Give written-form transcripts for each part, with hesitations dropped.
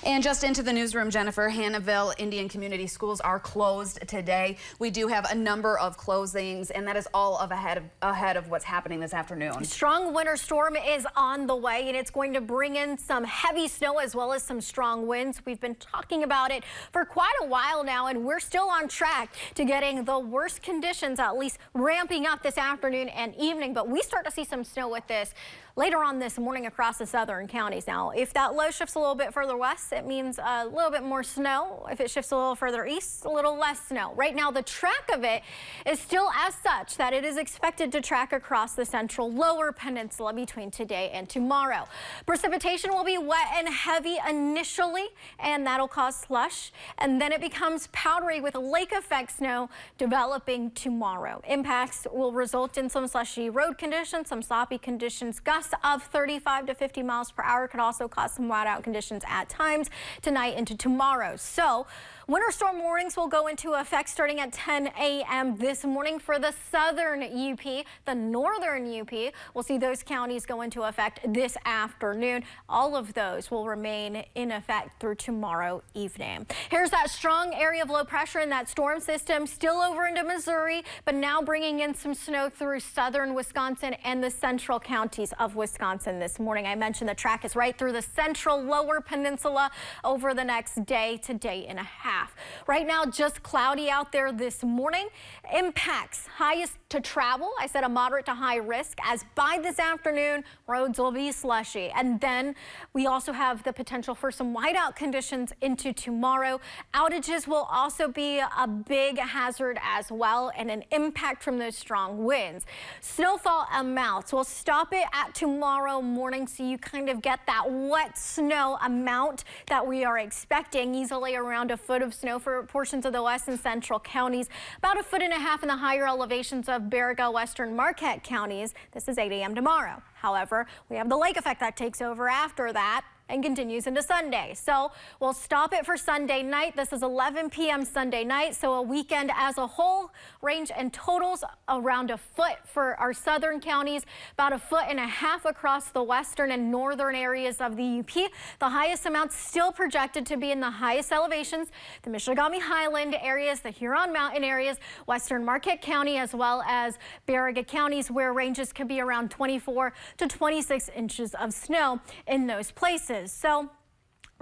And just into the newsroom, Jennifer, Hannahville Indian Community Schools are closed today. We do have a number of closings, and that is all ahead of what's happening this afternoon. Strong winter storm is on the way, and it's going to bring in some heavy snow as well as some strong winds. We've been talking about it for quite a while now, and we're still on track to getting the worst conditions, at least ramping up this afternoon and evening. But we start to see some snow with this later on this morning across the southern counties. Now, if that low shifts a little bit further west, it means a little bit more snow. If it shifts a little further east, a little less snow. Right now, the track of it is still as such that it is expected to track across the central lower peninsula between today and tomorrow. Precipitation will be wet and heavy initially, and that'll cause slush. And then it becomes powdery with lake effect snow developing tomorrow. Impacts will result in some slushy road conditions, some sloppy conditions. Gusts of 35 to 50 miles per hour could also cause some whiteout conditions at times tonight into tomorrow. So winter storm warnings will go into effect starting at 10 a.m. this morning for the southern UP. The northern UP, we'll see those counties go into effect this afternoon. All of those will remain in effect through tomorrow evening. Here's that strong area of low pressure in that storm system still over into Missouri, but now bringing in some snow through southern Wisconsin and the central counties of Wisconsin this morning. I mentioned the track is right through the central lower peninsula over the next day to day and a half. Right now, just cloudy out there this morning. Impacts highest to travel. I said a moderate to high risk, as by this afternoon, roads will be slushy. And then we also have the potential for some whiteout conditions into tomorrow. Outages will also be a big hazard as well, and an impact from those strong winds. Snowfall amounts will stop it at tomorrow morning, so you kind of get that wet snow amount that we are expecting, easily around a foot of snow for portions of the west and central counties, about 1.5 feet in the higher elevations of Baraga, western Marquette counties. This is 8 a.m. tomorrow. However, we have the lake effect that takes over after that and continues into Sunday. So we'll stop it for Sunday night. This is 11 p.m. Sunday night. So a weekend as a whole, range and totals around a foot for our southern counties, about 1.5 feet across the western and northern areas of the UP. The highest amounts still projected to be in the highest elevations, the Michigamme Highland areas, the Huron Mountain areas, western Marquette County, as well as Baraga counties, where ranges could be around 24 to 26 inches of snow in those places. So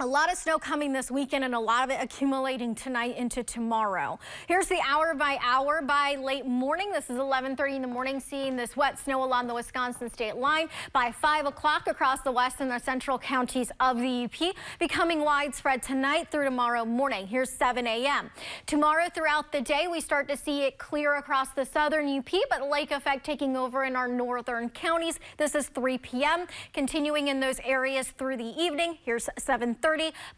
a lot of snow coming this weekend, and a lot of it accumulating tonight into tomorrow. Here's the hour by hour by late morning. This is 11:30 in the morning, seeing this wet snow along the Wisconsin state line. By 5 o'clock across the west and the central counties of the UP, becoming widespread tonight through tomorrow morning. Here's 7 a.m. Tomorrow throughout the day, we start to see it clear across the southern UP, but lake effect taking over in our northern counties. This is 3 p.m. Continuing in those areas through the evening. Here's 7:30.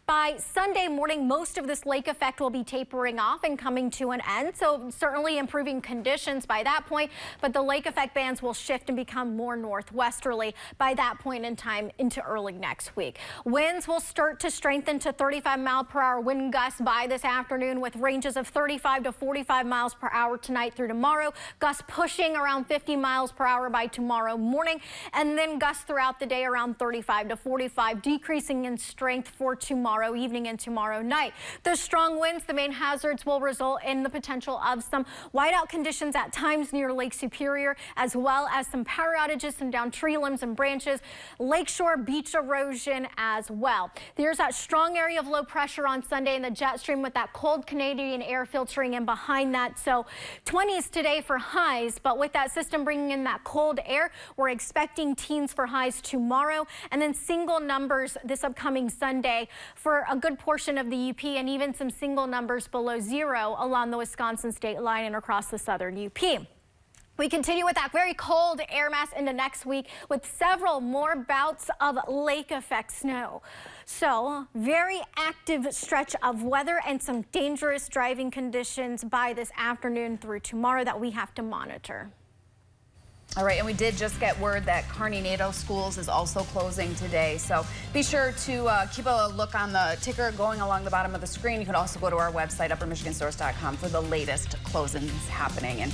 By Sunday morning, most of this lake effect will be tapering off and coming to an end, so certainly improving conditions by that point, but the lake effect bands will shift and become more northwesterly by that point in time into early next week. Winds will start to strengthen to 35-mile-per-hour wind gusts by this afternoon, with ranges of 35 to 45 miles per hour tonight through tomorrow, gusts pushing around 50 miles per hour by tomorrow morning, and then gusts throughout the day around 35 to 45, decreasing in strength for tomorrow evening and tomorrow night. The strong winds, the main hazards, will result in the potential of some whiteout conditions at times near Lake Superior, as well as some power outages, some down tree limbs and branches, lakeshore beach erosion as well. There's that strong area of low pressure on Sunday in the jet stream, with that cold Canadian air filtering in behind that. So 20s today for highs, but with that system bringing in that cold air, we're expecting teens for highs tomorrow, and then single numbers this upcoming Sunday for a good portion of the UP, and even some single numbers below zero along the Wisconsin state line and across the southern UP. We continue with that very cold air mass into next week, with several more bouts of lake effect snow. So very active stretch of weather and some dangerous driving conditions by this afternoon through tomorrow that we have to monitor. All right, and we did just get word that Kearney Nato Schools is also closing today. So be sure to keep a look on the ticker going along the bottom of the screen. You can also go to our website, uppermichigansource.com, for the latest closings happening. And